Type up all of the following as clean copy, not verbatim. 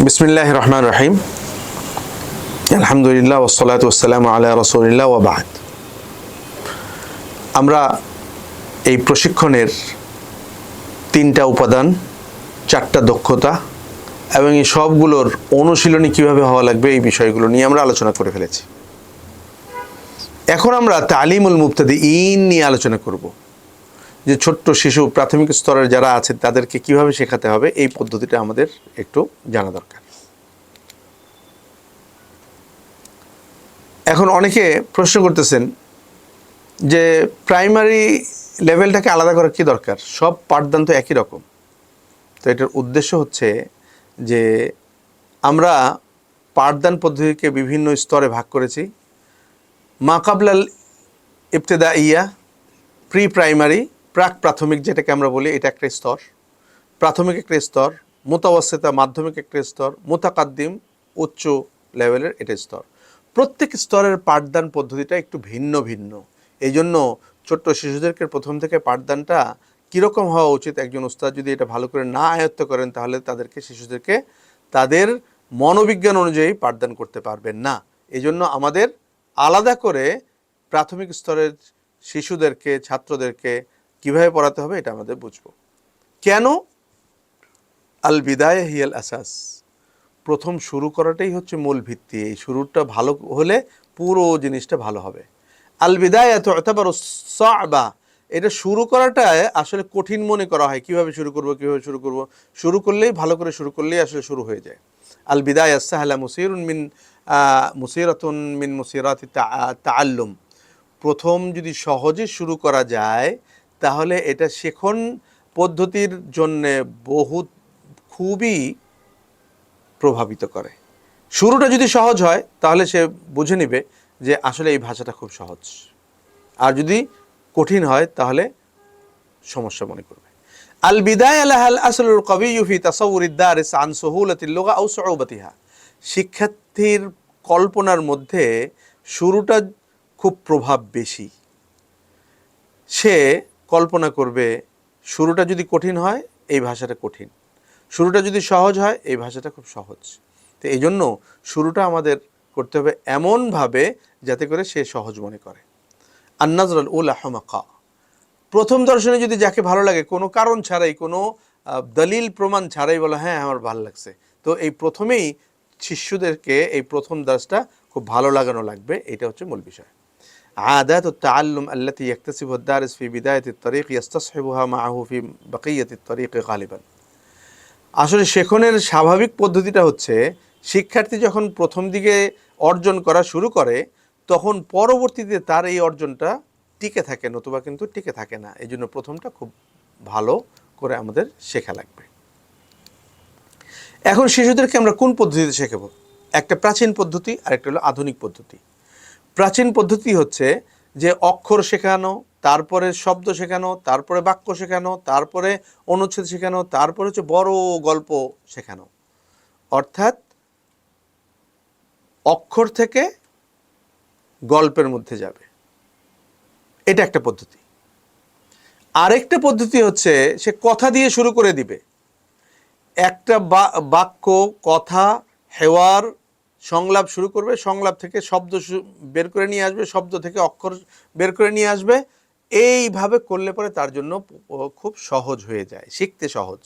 বিসমিল্লাহির রহমানির রহিম। আলহামদুলিল্লাহ ওয়াসসালাতু ওয়াসসালামু আলা রাসূলিল্লাহ ওয়া বা'দ। আমরা এই প্রশিক্ষণের 3টা উপাদান, 4টা দক্ষতা এবং এই সবগুলোর অনুশীলনী কিভাবে হওয়া লাগবে এই বিষয়গুলো নিয়ে আমরা আলোচনা করে ফেলেছি। এখন আমরা তালিমুল মুবতাদিঈন নিয়ে আলোচনা করব, যে ছোট্ট শিশু প্রাথমিক স্তরের যারা আছে তাদেরকে কিভাবে শেখাতে হবে এই পদ্ধতিটা আমাদের একটু জানা দরকার। এখন অনেকে প্রশ্ন করতেছেন যে প্রাইমারি লেভেলটাকে আলাদা করার কী দরকার, সব পাঠদান তো একই রকম। তো এটার উদ্দেশ্য হচ্ছে যে আমরা পাঠদান পদ্ধতিকে বিভিন্ন স্তরে ভাগ করেছি। মাকাবলাল ইবতেদাইয়া, প্রি প্রাইমারি, প্রাক প্রাথমিক যেটাকে আমরা বলি, এটা একটা স্তর। প্রাথমিক একটা স্তর, মুতাওয়াসিতা মাধ্যমিক একটা স্তর, মুতাকাদ্দিম উচ্চ লেভেলের এটা স্তর। প্রত্যেক স্তরের পাঠদান পদ্ধতিটা একটু ভিন্ন ভিন্ন। এই জন্য ছোট্ট শিশুদেরকে প্রথম থেকে পাঠদানটা কীরকম হওয়া উচিত, একজন উস্তাদ যদি এটা ভালো করে না আয়ত্ত করেন তাহলে শিশুদেরকে তাদের মনোবিজ্ঞান অনুযায়ী পাঠদান করতে পারবেন না। এই জন্য আমাদের আলাদা করে প্রাথমিক স্তরের শিশুদেরকে, ছাত্রদেরকে কিভাবে পড়াতে হবে এটা আমাদের বুঝবো। কেন? আল বিদায়া হিয়াল আসাস, প্রথম শুরু করাটাই হচ্ছে মূল ভিত্তি। এই শুরুটা ভালো হলে পুরো জিনিসটা ভালো হবে। আল বিদায়া তু'তাবারু সা'বা, এটা শুরু করাটা আসলে কঠিন মনে করা হয়। কিভাবে শুরু করব, শুরু করলেই ভালো করে শুরু করলেই আসলে শুরু হয়ে যায়। আল বিদায়া সাহলা মুসিরাতুন মিন মুসিরাতি তাআল্লুম, প্রথম যদি সহজে শুরু করা যায় তাহলে এটা শেখন পদ্ধতির জন্যে খুবই প্রভাবিত করে। শুরুটা যদি সহজ হয় তাহলে সে বুঝে নেবে যে আসলে এই ভাষাটা খুব সহজ, আর যদি কঠিন হয় তাহলে সমস্যা মনে করবে। আল বিদায়া লাহাল আসলুল কবিয়্যু ফি তাসাউরিদ দারিস আন সুহুলাতিল লুগা আও সুউবাতিহা, শিক্ষার্থীর কল্পনার মধ্যে শুরুটা খুব প্রভাব বেশি। সে কল্পনা করবে শুরুটা যদি কঠিন হয় এই ভাষাটা কঠিন, শুরুটা যদি সহজ হয় এই ভাষাটা খুব সহজ। তো এই জন্য শুরুটা আমাদের করতে হবে এমনভাবে যাতে করে সে সহজ মনে করে। আন-নাজরাল উলা হুমাকা, প্রথম দর্শনে যদি যাকে ভালো লাগে, কোনো কারণ ছাড়াই, কোনো দলিল প্রমাণ ছাড়াই বলে হ্যাঁ আমার ভালো লাগছে, তো এই প্রথমেই শিশুদেরকে এই প্রথম দাসটা খুব ভালো লাগানো লাগবে। এটা হচ্ছে মূল বিষয়। عادات التعلم التي يكتسبها الدارس في بداية الطريق يستصحبها معه في بقية الطريق غالبا, আসলে শেখনের স্বাভাবিক পদ্ধতিটা হচ্ছে শিক্ষার্থী যখন প্রথম দিকে অর্জন করা শুরু করে তখন পরবর্তীতে তার এই অর্জনটা টিকে থাকে, নতুবা কিন্তু টিকে থাকে না। এই জন্য প্রথমটা খুব ভালো করে আমাদের শেখা লাগবে। এখন শিশুদেরকে আমরা কোন পদ্ধতিতে শেখাবো? একটা প্রাচীন পদ্ধতি আর একটা হলো আধুনিক পদ্ধতি। প্রাচীন পদ্ধতি হচ্ছে যে অক্ষর শেখানো, তারপরে শব্দ শেখানো, তারপরে বাক্য শেখানো, তারপরে অনুচ্ছেদ শেখানো, তারপরে হচ্ছে বড় গল্প শেখানো। অর্থাৎ অক্ষর থেকে গল্পের মধ্যে যাবে, এটা একটা পদ্ধতি। আরেকটা পদ্ধতি হচ্ছে সে কথা দিয়ে শুরু করে দিবে। একটা বাক্য, কথা, হেওয়ার, সংলাপ শুরু করবে, সংলাপ থেকে শব্দ বের করে নিয়ে আসবে, শব্দ থেকে অক্ষর বের করে নিয়ে আসবে। এইভাবে করলে পরে তার জন্য খুব সহজ হয়ে যায়, শিখতে সহজ।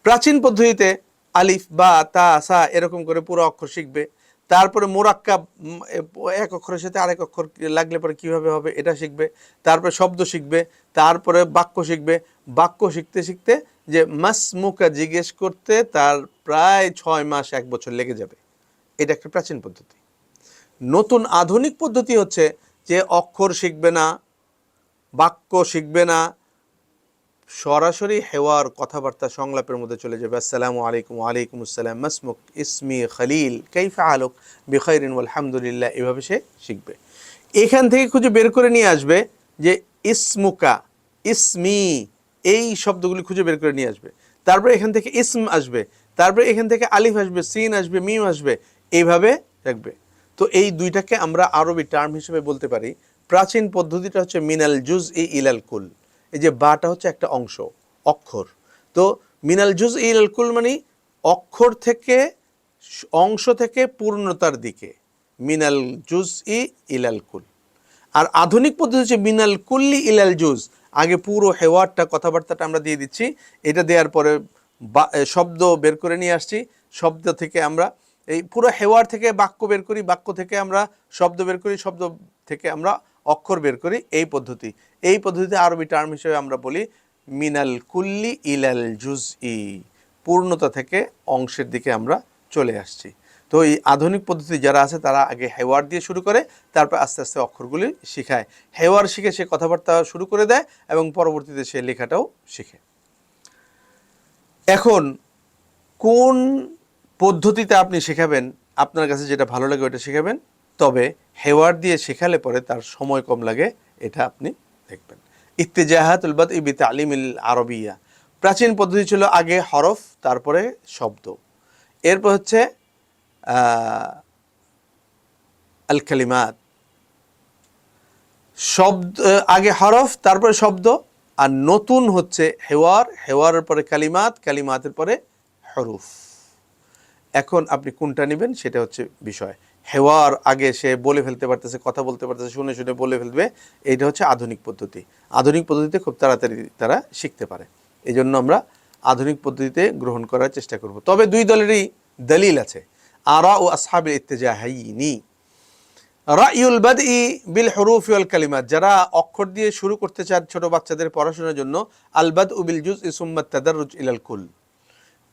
প্রাচীন পদ্ধতিতে আলিফ বা তা সা এরকম করে পুরো অক্ষর শিখবে, তারপরে মোরাক্কাব, এক অক্ষরের সাথে আরেক অক্ষর লাগলে পরে কীভাবে হবে এটা শিখবে, তারপরে শব্দ শিখবে, তারপরে বাক্য শিখবে। বাক্য শিখতে শিখতে যে মাসমুকা জিজ্ঞেস করতে তার প্রায় 6 মাস 1 বছর লেগে যাবে। এটা একটা প্রাচীন পদ্ধতি। নতুন আধুনিক পদ্ধতি হচ্ছে যে অক্ষর শিখবে না, বাক্য শিখবে না, সরাসরি হেওয়ার, কথাবার্তা, সংলাপের মধ্যে চলে যাবে। আসসালামু আলাইকুম, ওয়ালাইকুম আসসালাম, মাসমুক, ইসমি খলিল, কাইফা আলুক, বিখাইরিন আলহামদুলিল্লাহ, এভাবে সে শিখবে। এখান থেকে খুঁজে বের করে নিয়ে আসবে যে ইসমুকা, ইসমি, এই শব্দগুলি খুঁজে বের করে নিয়ে আসবে। তারপরে এখান থেকে ইসম আসবে, তারপরে এখান থেকে আলিফ আসবে, সিন আসবে, মিম আসবে, এইভাবে রাখবে। তো এই দুইটাকে আমরা আরবি টার্ম হিসেবে বলতে পারি। প্রাচীন পদ্ধতিটা হচ্ছে মিনাল জুজ ইলাল কুল, এই যে বাটা হচ্ছে একটা অংশ, অক্ষর। তো মিনাল জুজ ইলাল কুল মানে অক্ষর থেকে অংশ থেকে পূর্ণতার দিকে, মিনাল জুজই ইলাল কুল। আর আধুনিক পদ্ধতি হচ্ছে মিনাল কুল্লি ইলাল জুজ। আগে পুরো হেওয়ারটা, কথাবার্তাটা আমরা দিয়ে দিচ্ছি, এটা দেওয়ার পরে শব্দ বের করে নিয়ে আসছি, শব্দ থেকে আমরা এই পুরো হেওয়ার থেকে বাক্য বের করি, বাক্য থেকে আমরা শব্দ বের করি, শব্দ থেকে আমরা অক্ষর বের করি। এই পদ্ধতি, এই পদ্ধতিতে আরবি টার্ম হিসেবে আমরা বলি মিনাল কুল্লি ইলাল জুজই, পূর্ণতা থেকে অংশের দিকে আমরা চলে আসছি। তো এই আধুনিক পদ্ধতি যারা আছে তারা আগে হেওয়ার দিয়ে শুরু করে, তারপর আস্তে আস্তে অক্ষরগুলি শিখায়। হেওয়ার শিখে সে কথাবার্তা শুরু করে দেয় এবং পরবর্তীতে সে লেখাটাও শিখে। এখন কোন পদ্ধতিতে আপনি শেখাবেন, আপনার কাছে যেটা ভালো লাগে ওটা শেখাবেন, তবে হেওয়ার দিয়ে শেখালে পরে তার সময় কম লাগে, এটা আপনি দেখবেন। ইত্তেজাহাতুল বাদই বিতালিমিল আরবিয়া, প্রাচীন পদ্ধতি ছিল আগে হরফ তারপরে শব্দ, এরপর হচ্ছে আল কালিমাত, শব্দ আগে হরফ তারপরে শব্দ, আর নতুন হচ্ছে হেওয়ার, হেওয়ারের পরে কালিমাত, কালিমাতের পরে হরুফ। এখন আপনি কোনটা নেবেন সেটা হচ্ছে বিষয়। হেওয়ার আগে সে বলে ফেলতে পারতেছে, কথা বলতে পারতেছে, শুনে শুনে বলে ফেলবে, এইটা হচ্ছে আধুনিক পদ্ধতি। আধুনিক পদ্ধতিতে খুব তাড়াতাড়ি তারা শিখতে পারে, এই জন্য আমরা আধুনিক পদ্ধতিতে গ্রহণ করার চেষ্টা করব। তবে দুই দলেরই দলিল আছে। আরা ও আসহাবিল ইত্তেজাহাইনি, রাইউল বাদই বিল হুরুফ ওয়াল কালিমাত, যারা অক্ষর দিয়ে শুরু করতে চান ছোট বাচ্চাদের পড়াশোনার জন্য, আল বাদউ বিল জুজই সুম্মা তাদাররুজ ইলাল কুল।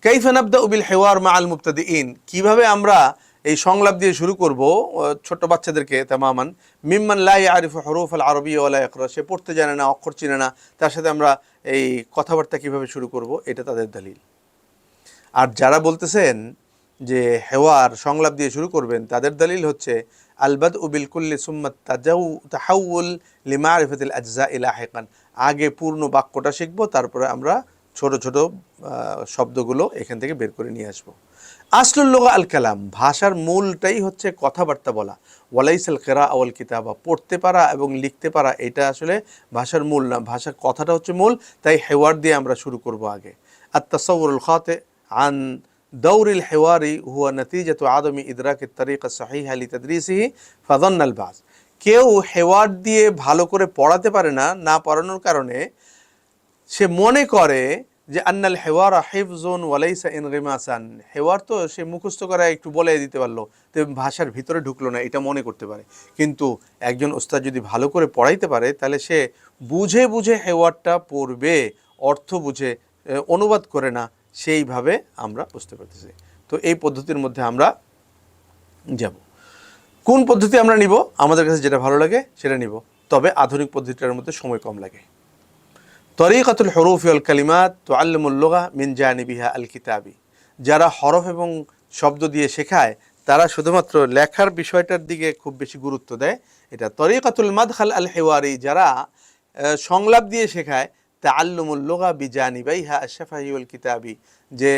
কাইফা নাবদাউ বিল হিওয়ার মা আল মুবতাদিইন, কিভাবে আমরা এই সংলাপ দিয়ে শুরু করব ছোট বাচ্চাদেরকে, তামামান মিম্মান লা ইয়ারিফু হুরুফ আল আরবিয়্যা ওয়া লা ইয়াকরা, সে পড়তে জানে না, অক্ষর চিনে না, তার সাথে আমরা এই কথাবার্তা কিভাবে শুরু করব, এটা তাদের দলিল। আর যারা বলতেছেন যে হেওয়ার সংলাপ দিয়ে শুরু করবেন, তাদের দলিল হচ্ছে আল বাদউ বিল কুল্লি সুম্মা তাহাউল লিমারিফাতিল আজজাই লাহিকান, আগে পূর্ণ বাক্যটা শিখবো, তারপরে আমরা ছোট ছোট শব্দগুলো এখান থেকে বের করে নিয়ে আসবো। আসলুল লুগা আল কালাম, ভাষার মূলটাই হচ্ছে কথাবার্তা বলা। ওয়ালাইসাল কিরাআ ওয়াল কিতাবা, পড়তে পারা এবং লিখতে পারা এটা আসলে ভাষার মূল না, ভাষার কথাটা হচ্ছে মূল। তাই হেওয়ার দিয়ে আমরা শুরু করব আগে। আত তাসাউরুল খাতি আন দৌরিল হেওয়ারি হুয়া নতিজাতু আদমি ইদরাকিত তরিকা সহিহা লিতাদরিসিহি ফাযান্নাল বাজ, কেউ হেওয়ার দিয়ে ভালো করে পড়াতে পারে না, না পড়ানোর কারণে সে মনে করে যে আন্নাল হেওয়ারা হিফজুন ওয়ালাইসা ইনগিমাসান, হেওয়ার তো সে মুখস্থ করে একটু বলে দিতে পারলো, তো ভাষার ভিতরে ঢুকলো না, এটা মনে করতে পারে। কিন্তু একজন ওস্তাদ যদি ভালো করে পড়াইতে পারে, তাহলে সে বুঝে বুঝে হেওয়ারটা পড়বে, অর্থ বুঝে, অনুবাদ করে না, সেইভাবে আমরা বুঝতে পারতেছি। তো এই পদ্ধতির মধ্যে আমরা যাব। কোন পদ্ধতি আমরা নিব, আমাদের কাছে যেটা ভালো লাগে সেটা নিব, তবে আধুনিক পদ্ধতিটার মধ্যে সময় কম লাগে। তরিকাতুল হুরুফ ওয়াল কালিমাত তুআল্লিমুল লুগা মিন জানিবিহা আল কিতাবি, যারা হরফ এবং শব্দ দিয়ে শেখায় তারা শুধুমাত্র লেখার বিষয়টার দিকে খুব বেশি গুরুত্ব দেয়, এটা। তরিকাতুল মাদখাল আল হিওয়ারি, যারা সংলাপ দিয়ে শেখায়, তাআল্লুমুল লুগা বিজানিবাইহা আশ-শাফাহি ওয়াল কিতাবি, যে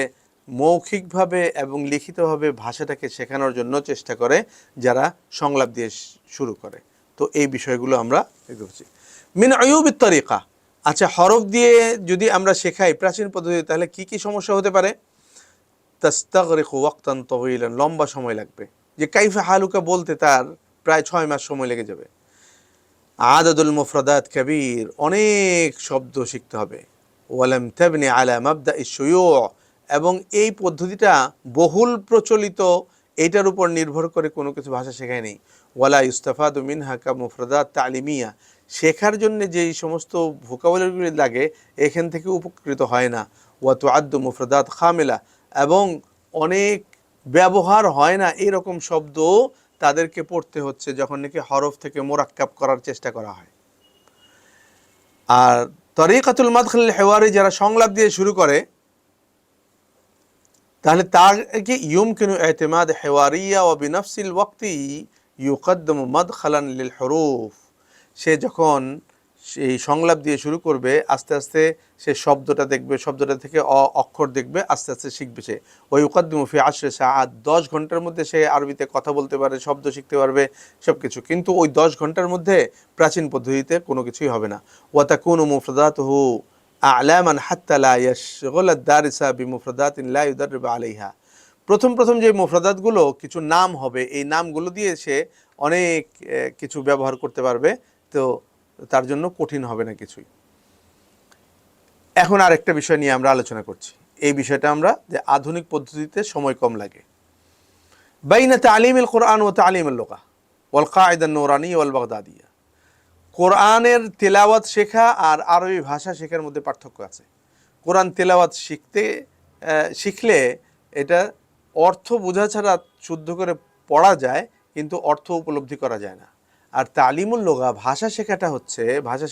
মৌখিকভাবে এবং লিখিতভাবে ভাষাটাকে শেখানোর জন্য চেষ্টা করে যারা সংলাপ দিয়ে শুরু করে। তো এই বিষয়গুলো আমরা দেখতে পাচ্ছি। মিন আয়ুবিত তরিকা, আচ্ছা হরফ দিয়ে যদি আমরা শেখাই প্রাচীন পদ্ধতি, তাহলে কি কি সমস্যা হতে পারে? তাস্তাগরিকু ওয়াক্তান তাওয়িলান, লম্বা সময় লাগবে। যে কাইফা হালুকা বলতে তার প্রায় 6 মাস সময় লেগে যাবে। আদাদুল মুফরাদাত কাবীর, অনেক শব্দ শিখতে হবে। ওয়ালাম তাবনি আলা মাবদাই শুয়ু', এবং এই পদ্ধতিটা বহুল প্রচলিত, এইটার উপর নির্ভর করে কোনো কিছু ভাষা শেখায় নেই। ওয়ালা ইস্তাফাদু মিনহা কা মুফরাদাত তালিমিয়া, শেখার জন্য যেই সমস্ত ভোকাবুলারিগুলি লাগে এখান থেকে উপকৃত হয় না। ওয়া তুআদ্দু মুফরাদাত খামিলা, এবং অনেক ব্যবহার হয় না এরকম শব্দ তাদেরকে পড়তে হচ্ছে যখন নাকি হরফ থেকে মোরাক্কাব করার চেষ্টা করা হয়। আর তরিকাতুল মাদখাল হেওয়ারি, যারা সংলাপ দিয়ে শুরু করে, তাহলে তাকে ইউমকিনু ইতিমাদ হেওয়ারিয়া ওয়া বিনফসিল ওয়াক্তি ইউকদ্দমু মাদখালান লিল হুরুফ, সে যখন সেই সংলাপ দিয়ে শুরু করবে আস্তে আস্তে সে শব্দটা দেখবে, শব্দটা থেকে অক্ষর দেখবে, আস্তে আস্তে শিখবে সে। ওই ইউকদ্দিমু ফি 10 সাআত, 10 ঘন্টার মধ্যে সে আরবিতে কথা বলতে পারে, শব্দ শিখতে পারবে, সব কিছু। কিন্তু ওই 10 ঘন্টার মধ্যে প্রাচীন পদ্ধতিতে কোনো কিছুই হবে না। ওয়া তাকুনু মুফরাদাতুহু আ'লামান হাত্তা লা ইয়াশগহাল আদ-দারিসা বিমুফরাদাতিন লা ইউদাররিবু আলাইহা, প্রথম প্রথম যে মুফরাদাতগুলো কিছু নাম হবে, এই নামগুলো দিয়ে সে অনেক কিছু ব্যবহার করতে পারবে, তো তার জন্য কঠিন হবে না কিছুই। এখন আরেকটা বিষয় নিয়ে আমরা আলোচনা করছি, এই বিষয়টা আমরা যে আধুনিক পদ্ধতিতে সময় কম লাগে। বাইনা তালিমুল কোরআন ও তালিমুল লুগা ওয়াল কায়দা নূরানি ওয়াল বাগদাদিয়া, কোরআনের তেলাওয়াত শেখা আর আরবি ভাষা শেখার মধ্যে পার্থক্য আছে। কোরআন তেলাওয়াত শিখলে এটা অর্থ বোঝা ছাড়া শুদ্ধ করে পড়া যায়, কিন্তু অর্থ উপলব্ধি করা যায় না। আর তালিমুল লুগা ভাষা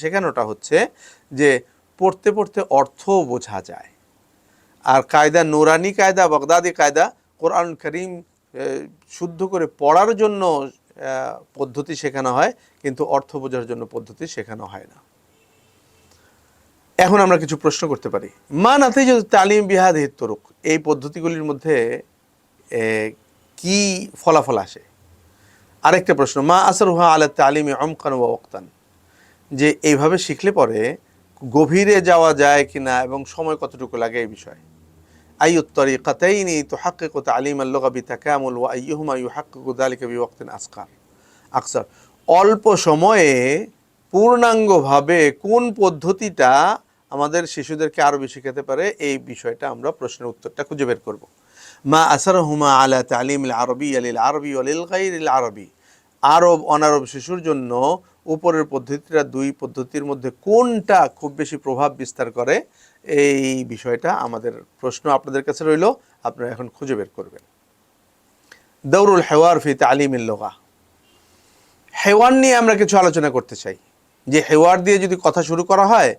শেখানোটা হচ্ছে যে পড়তে পড়তে অর্থও বোঝা যায়। আর কায়দা নুরানি কায়দা, বাগদাদি কায়দা, কোরআন করিম শুদ্ধ করে পড়ার জন্য পদ্ধতি শেখানো হয়, কিন্তু অর্থ বোঝার জন্য পদ্ধতি শেখানো হয় না। এখন আমরা কিছু প্রশ্ন করতে পারি, মা নাতিজ তালিম বিহাদিহিত তুরুক, এই পদ্ধতিগুলির মধ্যে কি ফলাফল আসে? আরেকটা প্রশ্ন, মা আসরুহা আলা তালিমি আমকান ওয়া ওয়াক্তান, যে এইভাবে শিখলে পরে গভীরে যাওয়া যায় কিনা এবং সময় কতটুকু লাগে এই বিষয়ে। আইয়ুত তরিকাতাইনি তুহাক্কিকু তালিম আল-লুগা বিতাকামুল ওয়া আইয়ুহুমা ইউহাক্কিকু যালিকা বিওয়াক্তিন আকসার, অল্প সময়ে পূর্ণাঙ্গভাবে কোন পদ্ধতিটা আমাদের শিশুদেরকে আরবি শেখাতে পারে, এই বিষয়টা আমরা প্রশ্নের উত্তরটা খুঁজে বের করব। মা আসরহুমা আলা তালিমিল আরবি লিল আরবি ওয়া লিল গায়রিল আরবি, আরব অনারব শিশুর জন্য উপরের পদ্ধতিটা, দুই পদ্ধতির মধ্যে কোনটা খুব বেশি প্রভাব বিস্তার করে, এই বিষয়টা আমাদের প্রশ্ন আপনাদের কাছে রইল, আপনারা এখন খুঁজে বের করবেন। দৌরুল হেওয়ার ফি তালিমিল লুগা, হেওয়ার নিয়ে আমরা কিছু আলোচনা করতে চাই। যে হেওয়ার দিয়ে যদি কথা শুরু করা হয়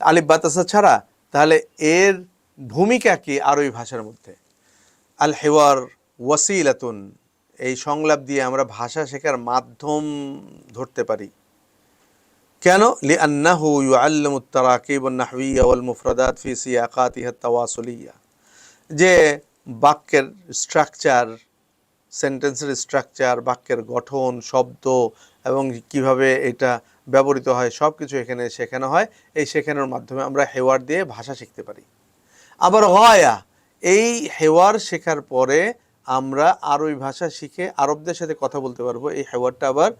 আলিফ বা তাসা ছাড়া, তাহলে এর ভূমিকা কি আরবি ভাষার মধ্যে? আল হেওয়ার ওয়াসিলাতুন, এই সংলাপ দিয়ে আমরা ভাষা শেখার মাধ্যম ধরতে পারি। কেন? লিআন্নাহু ইউআল্লিমুত তারাকিব ওয়ান নাহওয়িয়্যা ওয়াল মুফরাদাত ফি সিয়াকাতিহা তাওয়াসুলিয়্যা, যে বাক্যের স্ট্রাকচার, সেন্টেন্সের স্ট্রাকচার, বাক্যের গঠন, শব্দ এবং কিভাবে এটা ব্যবহৃত হয়, সব কিছু এখানে শেখানো হয়। এই শেখানোর মাধ্যমে আমরা হেওয়ার দিয়ে ভাষা শিখতে পারি। আবার গায়া, এই হেওয়ার শেখার পরে আমরা আরবি ভাষা শিখে আরবদের সাথে কথা বলতে পারবো। এই হেওয়ারটা আবার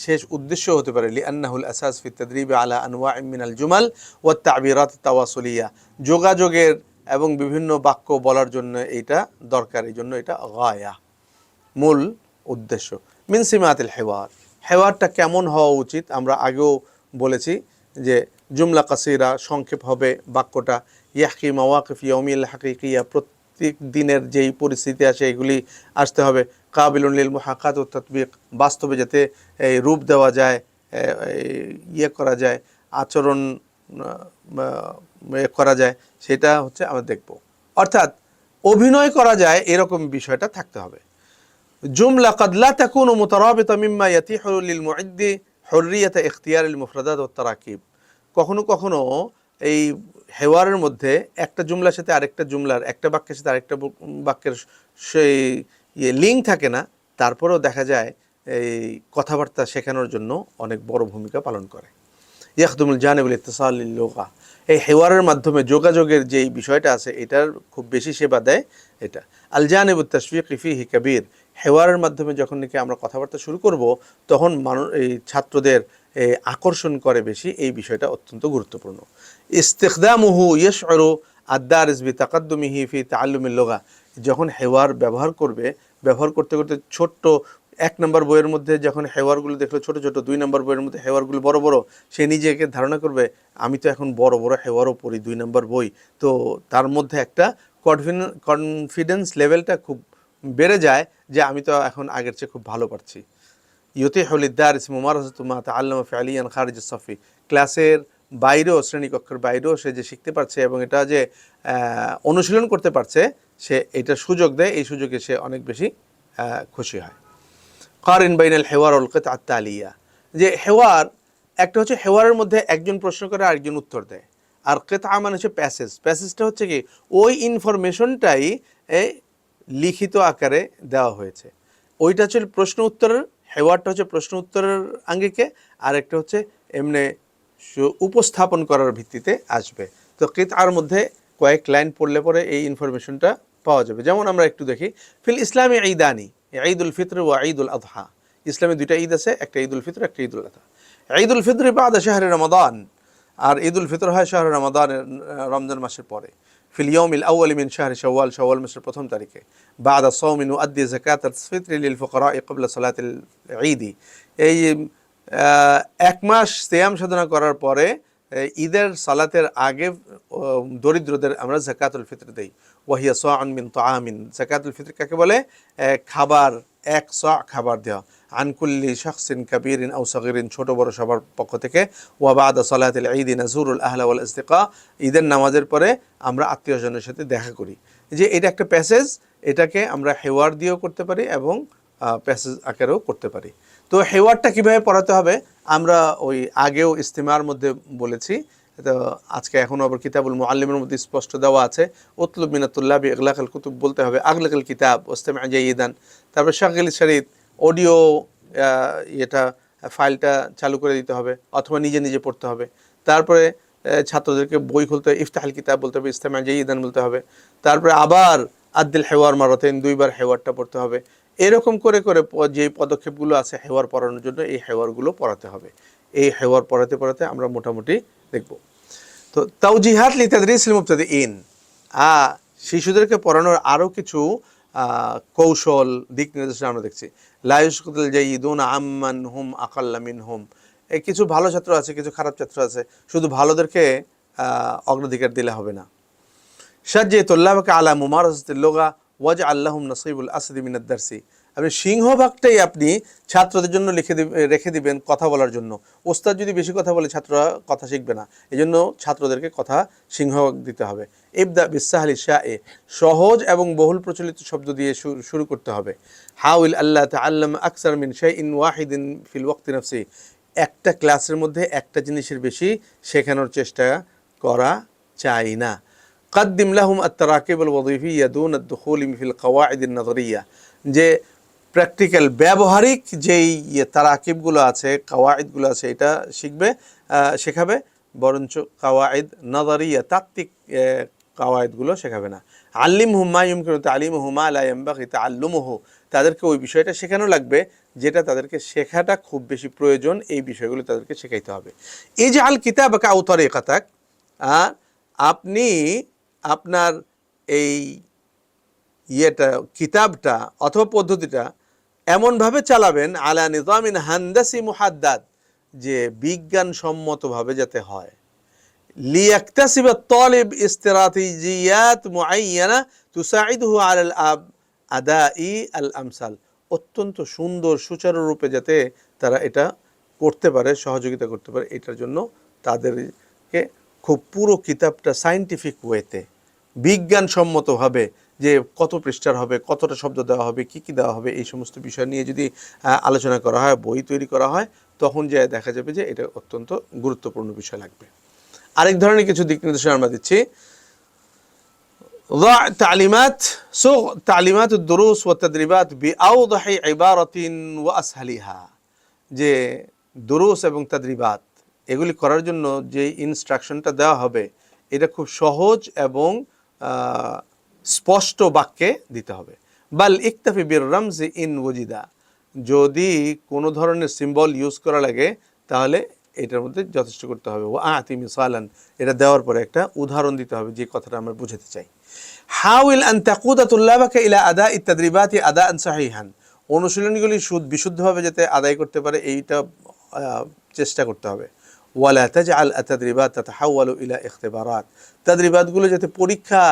শেষ উদ্দেশ্য হতে পারে লিআন্নাহুল আসাস ফি তাদরিবি আলা আনওয়াইম মিনাল জুমাল ওয়াত তা'বিরাত তাওয়াসুলিয়া, যোগাযোগের এবং বিভিন্ন বাক্য বলার জন্য এইটা দরকার, এই জন্য এটা গায়া, মূল উদ্দেশ্য। মিন সিমাতিল হেওয়ার, হেওয়ারটা কেমন হওয়া উচিত আমরা আগেও বলেছি যে জুমলা কাসিরা, সংক্ষেপ হবে বাক্যটা। ইয়াহকি মাওয়াকিফ ইয়াউমিল হাকিকিয়া, প্রত্যেক দিনের যেই পরিস্থিতি আসে এগুলি আসতে হবে। কাবিলুন লিল মুহাক্কাত ও তাতবিক, বাস্তবে যাতে এই রূপ দেওয়া যায়, করা যায়, আচরণ করা যায়, সেটা হচ্ছে আমরা দেখব। অর্থাৎ অভিনয় করা যায় এরকম বিষয়টা থাকতে হবে। জুমলা قد لا تكون مترابطة مما يتيح للمعد حرية اختيار المفردات والتراكيب, কখনো কখনো এই হেওয়ারের মধ্যে একটা জুমলার সাথে আরেকটা জুমলার, একটা বাক্যের সাথে আরেকটা বাক্যের সেই লিঙ্ক থাকে না, তারপরেও দেখা যায় এই কথাবার্তা শেখানোর জন্য অনেক বড় ভূমিকা পালন করে। ইয়াখদুমুল জানিবুল ইত্তিসাল লিল লুগা, এই হেওয়ারের মাধ্যমে যোগাযোগের যেই বিষয়টা আছে এটার খুব বেশি সেবা দেয় এটা। আল জানিবুত তাশফিকি ফিহি কাবীর, হেওয়ারের মাধ্যমে যখন নাকি আমরা কথাবার্তা শুরু করব তখন এই ছাত্রদের আকর্ষণ করে বেশি, এই বিষয়টা অত্যন্ত গুরুত্বপূর্ণ। ইস্তিখদামুহু ইয়াশউরু আদ-দারিস বিতাকাদ্দুমিহি ফি তাআল্লুমিল লুগা, যখন হেওয়ার ব্যবহার করতে করতে ছোট্ট 1 নম্বর বইয়ের মধ্যে যখন হেওয়ারগুলো দেখলো ছোট ছোট, 2 নম্বর বইয়ের মধ্যে হেওয়ারগুলো বড় বড়, সে নিজেকে ধারণা করবে আমি তো এখন বড় বড় হেওয়ারও পড়ি, 2 নম্বর বই, তো তার মধ্যে একটা কনফিডেন্স লেভেলটা খুব বেড়ে যায় যে আমি তো এখন আগের চেয়ে খুব ভালো পারছি। ইউতিহু লিদ-দারিস মুমারাসাতু মা তাআল্লামা ফি'লিয়ান খারিজ আস-সাফি, ক্লাসের বাইরেও, শ্রেণীকক্ষের বাইরেও সে যে শিখতে পারছে এবং এটা যে অনুশীলন করতে পারছে, সে এটা সুযোগ দেয়, এই সুযোগে সে অনেক বেশি খুশি হয়। কারিন বাইনাল হেওয়ার ওয়াল কিতআত তালিয়া, যে হেওয়ার একটা হচ্ছে হেওয়ারের মধ্যে একজন প্রশ্ন করে আরেকজন উত্তর দেয়, আর কিতআ মানে হচ্ছে প্যাসেজটা হচ্ছে কি ওই ইনফরমেশনটাই লিখিত আকারে দেওয়া হয়েছে, ওইটা হচ্ছে প্রশ্ন উত্তরের, হেওয়ারটা হচ্ছে প্রশ্ন উত্তরের আঙ্গিকে, আর একটা হচ্ছে এমনি উপস্থাপন করার ভিত্তিতে আসবে। তো কিতআর মধ্যে কয়েক লাইন পড়লে পরে এই ইনফরমেশনটা পাওয়া যাবে। যেমন আমরা একটু দেখি, ফিল ইসলামে ঈদানি, ঈদুল ফিত্র ওয়া ঈদুল আযহা। ইসলামে দুইটা ঈদ আছে, একটা ঈদুল ফিত্র, একটা ঈদুল আযহা। ঈদুল ফিত্র বাদা শাহরি রমাদান, আর ঈদুল ফিত্র হয় শাহরি রমাদান, রমজান মাসের পরে। ফিল ইয়াউমিল আউয়ালি মিন শাহরি শাওয়াল, শাওয়াল মাসের প্রথম তারিখে। বাদা সাওমি নুআদ্দি যাকাতাল ফিত্র লিল ফুকারা ক্বাবলা সালাতিল ঈদ। এই এক মাস সিয়াম সাধনা করার পরে ঈদের সালাতের আগে দরিদ্রদের আমরা যাকাতুল ফিত্র দেই। ওয়াহিয়া সাআন মিন তাআমিন, যাকাতুল ফিত্র কাকে বলে? খাবার, এক সা খাবার দেওয়া। আনকুল্লি শাখসিন কাবীরিন আও সাগীরিন, ছোট বড় সবার পক্ষ থেকে। ওয়া বাদা সালাতিল ঈদ নাজুরুল আহলা ওয়াল আসদিকা, ঈদের নামাজের পরে আমরা আত্মীয়স্বজনের সাথে দেখা করি। যে এটা একটা প্যাসেজ, এটাকে আমরা হেওয়ার দিয়েও করতে পারি এবং প্যাসেজ আকারেও করতে পারি। তো হেওয়ারটা কিভাবে পড়াতে হবে আমরা ওই আগেও ইস্তেমার মধ্যে বলেছি। তো আজকে এখনও আবার কিতাবুল মুআল্লিমের মধ্যে স্পষ্ট দেওয়া আছে, উতলুব মিনাতুল্লাবি ইগলাকাল কুতুব বলতে হবে, আগলাকাল কিতাব ওয়াস্তামি' জাইয়িদান। তারপরে শাগিল শরীত অডিও এটা ফাইলটা চালু করে দিতে হবে, অথবা নিজে নিজে পড়তে হবে। তারপরে ছাত্রদেরকে বই খুলতে হবে, ইফতাহুল কিতাব বলতে হবে, ইস্তামি' জাইয়িদান বলতে হবে। তারপরে আবার আদ্দিল হেওয়ার মারাতেন, দুইবার হেওয়ারটা পড়তে হবে। এরকম করে করে যে পদক্ষেপগুলো আছে হেওয়ার পড়ানোর জন্য, এই হেওয়ারগুলো পড়াতে হবে। এই হেওয়ার পড়াতে পড়াতে আমরা মোটামুটি দেখব। তো তাওজিহাত লিতাদরিসিল মুবতাদিইন, শিশুদেরকে পড়ানোর আরও কিছু কৌশল, দিক নির্দেশনা আমরা দেখছি। লা ইউশকিতুল জাইয়িদুনা আম্মান হুম আকাল্লা মিনহুম, এই কিছু ভালো ছাত্র আছে, কিছু খারাপ ছাত্র আছে, শুধু ভালোদেরকে অগ্রাধিকার দিলে হবে না। শাজ্জি তুল্লাবাকা আলা মুমারাসাতিল লুগা ওয়াজআল লাহুম নাসিবুল আসদি মিনাদ দারসি, আপনি সিংহভাগটাই আপনি ছাত্রদের জন্য রেখে দিবেন কথা বলার জন্য। ওস্তাদ যদি বেশি কথা বলে ছাত্ররা কথা শিখবে না, এজন্য ছাত্রদেরকে কথা সিংহভাগ দিতে হবে। ইবদা বিসাহলি শায়ে, সহজ এবং বহুল প্রচলিত শব্দ দিয়ে শুরু করতে হবে। হাউল আল্লাহ তাআল্লাম আকসার মিন শাইইন ওয়াহিদিন ফিল ওয়াক্তি নাফসি, একটা ক্লাসের মধ্যে একটা জিনিসের বেশি শেখানোর চেষ্টা করা চাই না। قدم لهم التراكيب الوظيفية دون الدخول في القواعد النظرية, যে প্র্যাকটিক্যাল ব্যবহারিক যেই তারাকিবগুলো আছে, কাওয়াইদগুলো আছে, এটা শেখাবে, বরঞ্চ কাওয়াইদ নজরিয়া তাত্ত্বিক কাওয়াইদগুলো শেখাবে না। আল্লিমহুম মা ইউমকিনু তালিমুহু মা লা ইয়ানবাগি তাআল্লুমুহু, তাদেরকে ওই বিষয়টা শেখানো লাগবে যেটা তাদেরকে শেখাটা খুব বেশি প্রয়োজন, এই বিষয়গুলো তাদেরকে শেখাইতে হবে। ইজআল কিতাবাকা আও তারিকাতাক, আপনি আপনার এই কিতাবটা অথবা পদ্ধতিটা এমনভাবে চালাবেন, আলা নিজামিন হান্দাসি মুহাদ্দাদ, যে বিজ্ঞানসম্মতভাবে যাতে হয়। লিয়াকতাসিবা তালিব ইস্তিরাতিজিয়াত মুআয়্যানা তুসাইদুহু আলাল আদাই আল আমসাল, অত্যন্ত সুন্দর সুচারুরূপে যাতে তারা এটা করতে পারে, সহযোগিতা করতে পারে, এটার জন্য তাদেরকে খুব পুরো কিতাবটা সায়েন্টিফিক ওয়েতে, বিজ্ঞানসম্মতভাবে, যে কত পৃষ্ঠার হবে, কতটা শব্দ দেওয়া হবে, কি কি দেওয়া হবে, এই সমস্ত বিষয় নিয়ে যদি আলোচনা করা হয়, বই তৈরি করা হয়, তখন যে দেখা যাবে যে এটা অত্যন্ত গুরুত্বপূর্ণ বিষয় লাগবে। আরেক ধরনের কিছু দিক নির্দেশনা আমরা দিচ্ছি। তালিমাত দুরুস ওয়া তাদরিবাত বিআওদাহি ইবারাতিন ওয়া আসহালিহা, যে দুরুস এবং তাদরিবাত এগুলি করার জন্য যে ইনস্ট্রাকশনটা দেওয়া হবে, এটা খুব সহজ এবং স্পষ্ট বাক্যে দিতে হবে। বাল ইকতাফি বির রামজি ইন ওয়াজিদা, যদি কোনো ধরনের সিম্বল ইউজ করা লাগে তাহলে এটার মধ্যে যথেষ্ট করতে হবে। ও আতি মিসালান, এটা দেওয়ার পরে একটা উদাহরণ দিতে হবে যে কথাটা আমরা বুঝাতে চাই। হাউল আন তাকুদা তুল্লাবাকা ইলা আদা ইত্তাদরিবাতি আদাআন সাহিহান, অনুশীলনগুলি বিশুদ্ধভাবে যাতে আদায় করতে পারে এইটা চেষ্টা করতে হবে। ওয়ালা তাজআল আত-তাদরিবাত তাতাহাওয়ালু ইলা ইখতিবারাত, তাদরিবাতগুলো যাতে পরীক্ষা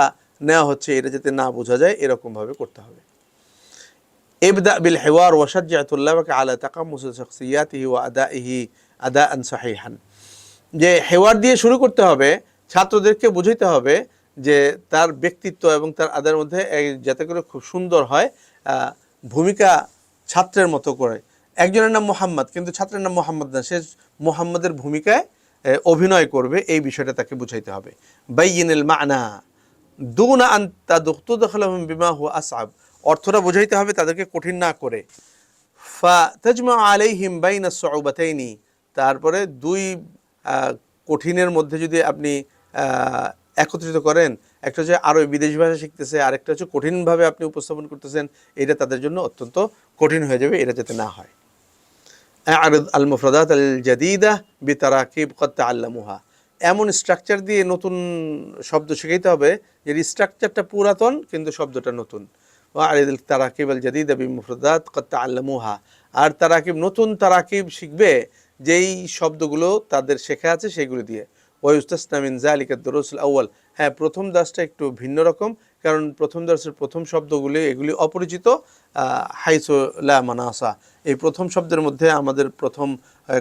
নেওয়া হচ্ছে এটা যাতে না বোঝা যায় এরকমভাবে করতে হবে। ইবদা বিল হিওয়ার ওয়া শাজ্জা তুল্লাবাকা আলা তাকাম্মুস শাখসিয়াতিহি ওয়া আদাইহি আদাআন সাহিহান, যে হেওয়ার দিয়ে শুরু করতে হবে, ছাত্রদেরকে বুঝাইতে হবে যে তার ব্যক্তিত্ব এবং তার আদায়ের মধ্যে যাতে করে খুব সুন্দর হয়, ভূমিকা ছাত্রের মতো করে। একজনের নাম মোহাম্মদ কিন্তু ছাত্রের নাম মোহাম্মদ না, সে মোহাম্মদের ভূমিকায় অভিনয় করবে, এই বিষয়টা তাকে বুঝাইতে হবে। বাইয়িনিল মা'না দুনা আন তাদখুলুহুম বিমা হুয়া আসআব, অর্থটা বুঝাইতে হবে তাদেরকে কঠিন না করে। ফা তাজমাউ আলাইহিম বাইনা সুউবাতাইনি, তারপরে দুই কঠিনের মধ্যে যদি আপনি একত্রিত করেন, একটা হচ্ছে আরও বিদেশি ভাষা শিখতেছে, আরেকটা হচ্ছে কঠিনভাবে আপনি উপস্থাপন করতেছেন, এটা তাদের জন্য অত্যন্ত কঠিন হয়ে যাবে, এটা যাতে না হয়। আরদ আল মুফরাদাত আল জাদিদা বিতারাকিব কদ তাআল্লামুহা, এমন স্ট্রাকচার দিয়ে নতুন শব্দ শিখাইতে হবে যে স্ট্রাকচারটা পুরাতন কিন্তু শব্দটা নতুন। আরদ আল তারাকিব আল জাদিদা বিমুফরাদাত কদ তাআল্লামুহা, আর তারাকিব নতুন তারাকিব শিখবে যেই শব্দগুলো তাদের শেখা আছে সেগুলো দিয়ে। ওয়ায়ুস্তাসনা মিন যালিকা দুরুসুল আউয়াল, হ্যাঁ প্রথম দাসটা একটু ভিন্ন রকম, কারণ প্রথম দাসের প্রথম শব্দগুলি এগুলি অপরিচিত। হাইসু লা মানাসা, এই প্রথম শব্দের মধ্যে আমাদের প্রথম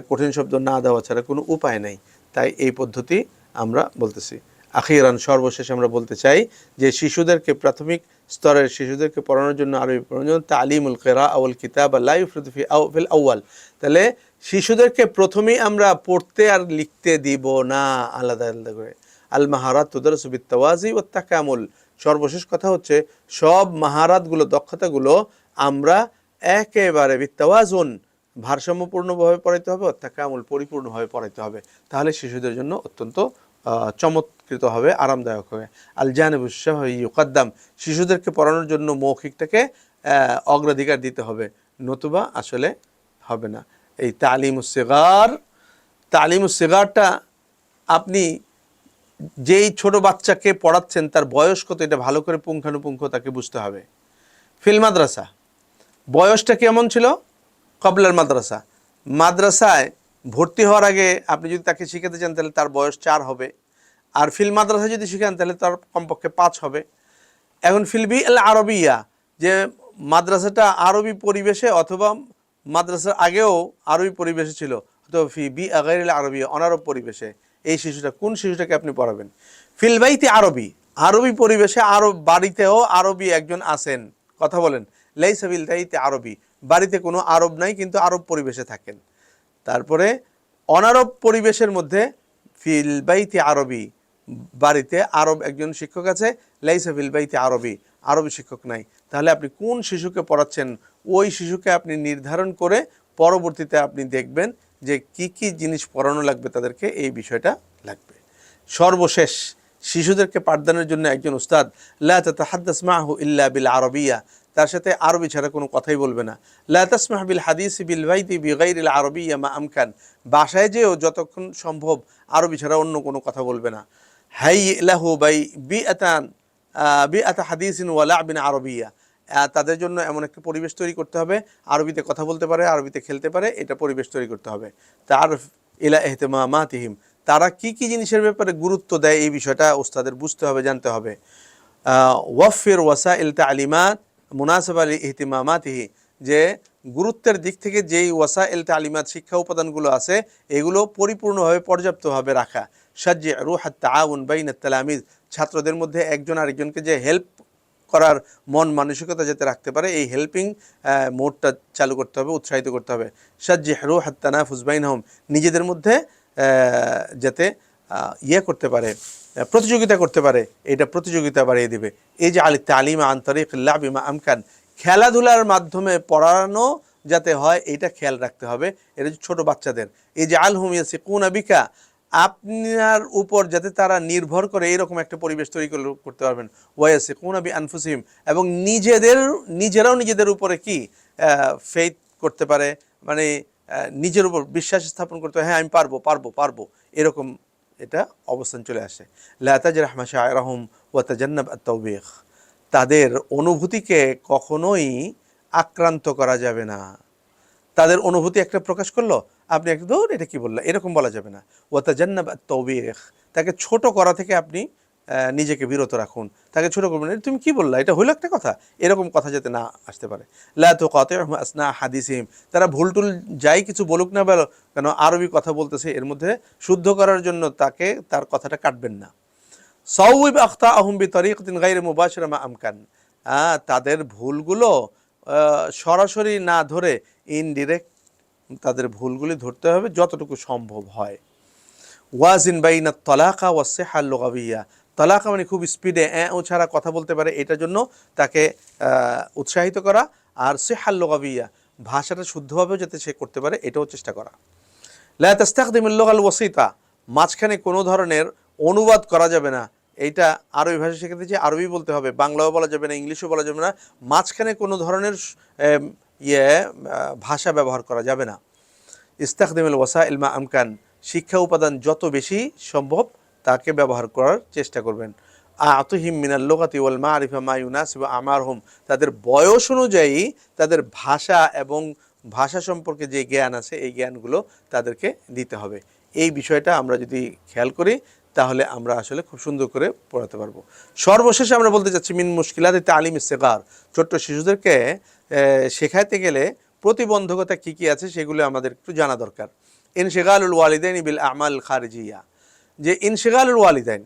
কঠিন শব্দ না দেওয়া ছাড়া কোনো উপায় নেই, তাই এই পদ্ধতি আমরা বলতেছি। আখিরান, সর্বশেষ আমরা বলতে চাই যে শিশুদেরকে, প্রাথমিক স্তরের শিশুদেরকে পড়ানোর জন্য আরবি পড়ানোর জন্য তালিমুল কিরাআ ওয়াল কিতাবা লা ইফরাতু ফিল আউয়াল, তাহলে শিশুদেরকে প্রথমেই আমরা পড়তে আর লিখতে দিব না আলাদা আলাদা করে। আল মাহারাত তুদারসু বিত তাওয়াজি ওয়াত তাকামুল, সর্বশেষ কথা হচ্ছে সব মাহারাতগুলো, দক্ষতাগুলো আমরা একেবারে বিত্তাওয়াজুন, ভারসাম্যপূর্ণভাবে পড়াইতে হবে, অর্থাৎ কামুল পরিপূর্ণভাবে পড়াইতে হবে, তাহলে শিশুদের জন্য অত্যন্ত চমৎকৃত হবে, আরামদায়ক হবে। আল জানিবুশ শাহরি ইউকাদ্দাম, শিশুদেরকে পড়ানোর জন্য মৌখিকটাকে অগ্রাধিকার দিতে হবে, নতুবা আসলে হবে না। এই তালিমুস সিগারটা আপনি যেই ছোট বাচ্চাকে পড়াচ্ছেন তার বয়স কত এটা ভালো করে পুঙ্খানুপুঙ্খ তাকে বুঝতে হবে। ফিল মাদ্রাসা, বয়সটা কেমন ছিল? কবলার মাদ্রাসা, মাদ্রাসায় ভর্তি হওয়ার আগে আপনি যদি তাকে শিখাতে চান তাহলে তার বয়স 4 হবে, আর ফিল মাদ্রাসা যদি শিখান তাহলে তার কমপক্ষে 5 হবে। এখন ফিলবি আল আরবিয়া, যে মাদ্রাসাটা আরবি পরিবেশে অথবা মাদ্রাসার আগেও আরবি পরিবেশে ছিল, অথবা ফি বি আগাইরিল আরবিয়া, অনারব পরিবেশে, এই শিশুটা, কোন শিশুটাকে আপনি পড়াবেন? ফিলবাইতি আরবি, আরবি পরিবেশে, আরব বাড়িতেও আরবি একজন আছেন, কথা বলেন। লাইসা বিল বাইতি আরবি, বাড়িতে কোনো আরব নাই কিন্তু আরব পরিবেশে থাকেন। তারপরে অনারব পরিবেশের মধ্যে ফিল বাইতি আরবি, বাড়িতে আরব একজন শিক্ষক আছে, লাইসা ফিল বাইতি আরবি, আরবি শিক্ষক নাই। তাহলে আপনি কোন শিশুকে পড়াচ্ছেন ওই শিশুকে আপনি নির্ধারণ করে পরবর্তীতে আপনি দেখবেন যে কি কি জিনিস পড়ানো লাগবে তাদেরকে, এই বিষয়টা লাগবে। সর্বশেষ, শিশুদেরকে পাঠদানের জন্য একজন উস্তাদ লা তাতাহাদ্দাস মাহু ইল্লা বিল আরবিয়া, তার সাথে আরবি ছাড়া কোনো কথাই বলবে না। লা তাসমাহ বিল হাদিসি বিল বাইতি বিগাইরিল আরবিয়া মা আমকান, বাসায় যেও যতক্ষণ সম্ভব আরবি ছাড়া অন্য কোনো কথা বলবে না। হাই লাহু বাই বিআতা হাদিসিন ওয়া লা'বিন আরবিয়া, তাদের জন্য এমন একটা পরিবেশ তৈরি করতে হবে, আরবিতে কথা বলতে পারে, আরবিতে খেলতে পারে, এটা পরিবেশ তৈরি করতে হবে। তারফ ইলা ইহতিমামাতিহিম, তারা কি কি জিনিসের ব্যাপারে গুরুত্ব দেয় এই বিষয়টা ওস্তাদের বুঝতে হবে, জানতে হবে। ওয়াফির ওয়াসাইল তালিমাত মুনাসাবা লি ইহতিমামাতিহি, যে গুরুত্বের দিক থেকে যেই ওয়াসাইল তালিমাত, শিক্ষা উপাদানগুলো আছে এগুলো পরিপূর্ণভাবে পর্যাপ্তভাবে রাখা। সাজ্জি রুহাত তাআউন বাইনাত তালামিজ, ছাত্রদের মধ্যে একজন আরেকজনকে যে হেল্প করার মন মানসিকতা যাতে রাখতে পারে, এই হেল্পিং মোডটা চালু করতে হবে, উৎসাহিত করতে হবে। সাজ্জি রুহাত তানাফুস বাইনহুম, নিজেদের মধ্যে যাতে করতে পারে, প্রতিযোগিতা করতে পারে, এটা প্রতিযোগিতা বাড়িয়ে দিবে। এই যে আলি তালিম আন তারিক লাবি মা আমকান, খেলাধুলার মাধ্যমে পড়ানো যাতে হয় এটা খেয়াল রাখতে হবে। এটা ছোট বাচ্চাদের, এই যে আলহুম ইয়াসিকুনা বিকা, আপনার উপর যাতে তারা নির্ভর করে এরকম একটা পরিবেশ তৈরি করতে পারবেন। ওয়াসিকুনা বি আনফুসিহিম, এবং নিজেরাও নিজেদের উপরে কি ফেইথ করতে পারে, মানে নিজের উপর বিশ্বাস স্থাপন করতে হয়, হ্যাঁ আমি পারবো, এরকম এটা অবস্থান চলে আসে। লা তাজরাহ মাশাআইরাহুম ওয়া তাজান্নাব আত-তাওবীখ, তাদের অনুভূতিকে কখনোই আক্রান্ত করা যাবে না। তাদের অনুভূতি একটা প্রকাশ করলো, আপনি একটা ধর এটা কি বললা, এরকম বলা যাবে না। ওয়া তাজান্নাব আত-তাওবীখ, তাকে ছোট করা থেকে আপনি নিজেকে বিরত রাখুন, তাকে ছোট করবেন, তুমি কি বললা, এটা হইলো একটা কথা, এরকম কথা যাতে না আসতে পারে। লা তুকাতিউহুম আসনা হাদিসিহিম, তারা ভুলটুল যাই কিছু বলুক না বলো কেন, আরবি কথা বলতেছে এর মধ্যে শুদ্ধ করার জন্য তাকে তার কথাটা কাটবেন না। সাউইব আখতাআহুম বিতরিকাতিন গায়রি মুবাশিরা মা আমকান, তাদের ভুলগুলো সরাসরি না ধরে ইনডিরেক্ট তাদের ভুলগুলি ধরতে হবে যতটুকু সম্ভব হয়। ওয়াজিন বাইনাত তালাকা ওয়াস সিহা লুগাবিয়া, তালাকা মানে খুব স্পিডে ও ছাড়া কথা বলতে পারে, এটার জন্য তাকে উৎসাহিত করা, আর সিহা লুগাবিয়া, ভাষাটা শুদ্ধভাবেও যাতে সে করতে পারে এটাও চেষ্টা করা। লা তাস্তাখদিমুল লুগাল ওয়াসিতা, মাঝখানে কোনো ধরনের অনুবাদ করা যাবে না, এইটা আরবি ভাষা শেখাতে চেয়ে আরবি বলতে হবে, বাংলাও বলা যাবে না, ইংলিশও বলা যাবে না, মাঝখানে কোনো ধরনের ভাষা ব্যবহার করা যাবে না। ইস্তাখদিমুল ওয়াসাইল মা আমকান, শিক্ষা উপাদান যত বেশি সম্ভব তাকে ব্যবহার করার চেষ্টা করবেন। আতুহিম মিনাল লুগাতি ওয়াল মারিফা মা ইউনাসিবু আমারহুম, তাদের বয়স অনুযায়ী তাদের ভাষা এবং ভাষা সম্পর্কে যে জ্ঞান আছে এই জ্ঞানগুলো তাদেরকে দিতে হবে। এই বিষয়টা আমরা যদি খেয়াল করি তাহলে আমরা আসলে খুব সুন্দর করে পড়াতে পারবো। সর্বশেষে আমরা বলতে চাচ্ছি মিন মুশকিলাতি তালিমিস সিগার, ছোট্ট শিশুদেরকে শেখাতে গেলে প্রতিবন্ধকতা কী কী আছে সেগুলো আমাদের একটু জানা দরকার। ইনশিগালুল ওয়ালিদাইন বিল আমাল খারিজিয়া, যে ইনশিগালুল ওয়ালিদাইন,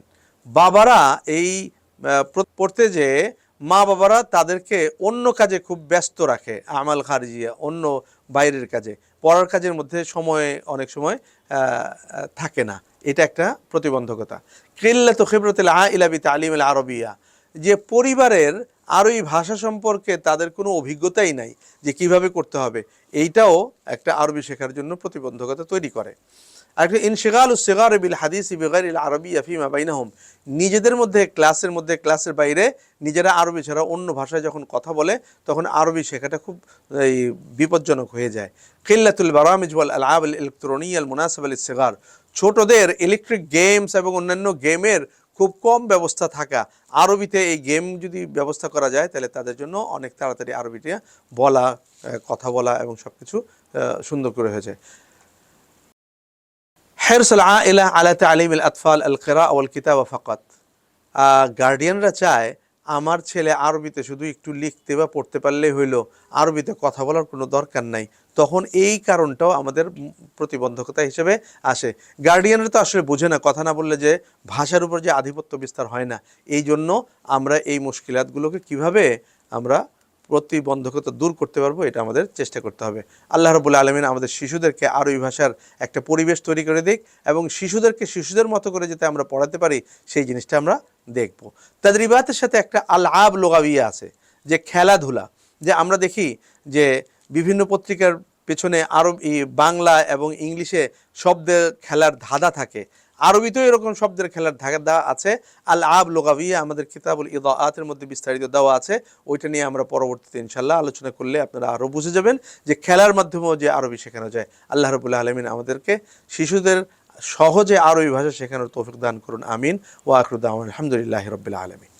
বাবারা এই পড়তে যে মা বাবারা তাদেরকে অন্য কাজে খুব ব্যস্ত রাখে, আমাল খারিজিয়া অন্য বাইরের কাজে, পড়ার কাজের মধ্যে সময় অনেক সময় থাকে না, এটা একটা প্রতিবন্ধকতা। কিল্লাতু খিবরাতিল আইলা বিতালিমিল আরবিয়া, যে পরিবারের আরবি ভাষা সম্পর্কে তাদের কোনো অভিজ্ঞতাই নাই যে কিভাবে করতে হবে, এইটাও একটা আরবি শেখার জন্য প্রতিবন্ধকতা তৈরি করে। আর একটা ইনশিগালুস সিগার বিল হাদিসি বিগাইরিল আরবিয়্যা ফিমা বাইনাহুম, নিজেদের মধ্যে ক্লাসের বাইরে নিজেরা আরবি ছাড়া অন্য ভাষায় যখন কথা বলে তখন আরবি শেখাটা খুব বিপজ্জনক হয়ে যায়। কিল্লাতুল বারামিজ ওয়াল আলআব আল ইলেকট্রনিয়া আল মুনাসিবা লিস সিগার, ছোটদের ইলেকট্রিক গেমস এবং অন্যান্য গেমের খুব কম ব্যবস্থা থাকা, আরবিতে এই গেম যদি ব্যবস্থা করা যায় তাহলে তাদের জন্য অনেক তাড়াতাড়ি আরবিটা বলা, কথা বলা এবং সব কিছু সুন্দর করে হয়ে যায়। হিরসুল আইলা আলা তালিমিল আতফাল আল কিরাআ ওয়াল কিতাবা ফাকাত, গার্ডিয়ানরা চায় আমার ছেলে আরবিতে শুধু একটু লিখতে বা পড়তে পারলেই হইল, আরবিতে কথা বলার কোনো দরকার নাই, তখন এই কারণটাও আমাদের প্রতিবন্ধকতা হিসেবে আসে। গার্ডিয়ানরা তো আসলে বোঝে না, কথা না বললে যে ভাষার উপর যে আধিপত্য বিস্তার হয় না, এই জন্য আমরা এই মুশকিলাতগুলোকে কিভাবে আমরা প্রতিবন্ধকতা দূর করতে পারবো এটা আমাদের চেষ্টা করতে হবে। আল্লাহ রাব্বুল আলামিন আমাদের শিশুদেরকে আরবি ভাষার একটা পরিবেশ তৈরি করে দিক এবং শিশুদেরকে শিশুদের মতো করে যাতে আমরা পড়াতে পারি সেই জিনিসটা আমরা দেখব। তাদরিবাতের সাথে একটা আলআব লুগাবিয়া আছে, যে খেলাধুলা, যে আমরা দেখি যে বিভিন্ন পত্রিকার পেছনে আরবি, বাংলা এবং ইংলিশে শব্দের খেলার ধাঁধা থাকে, আরবিতেও এরকম শব্দের খেলার ধাঁধা আছে। আল আব লুগাবিয়া আমাদের কিতাবুল ইদাআতের মধ্যে বিস্তারিত দেওয়া আছে, ওইটা নিয়ে আমরা পরবর্তীতে ইনশাআল্লাহ আলোচনা করলে আপনারা আরও বুঝে যাবেন যে খেলার মাধ্যমেও যে আরবি শেখানো যায়। আল্লাহ রাব্বুল আলামিন আমাদেরকে শিশুদের সহজে আরবি ভাষা শেখানোর তৌফিক দান করুন, আমিন। ওয়া আখিরু দাওয়ানা আলহামদুলিল্লাহি রাব্বিল আলামিন।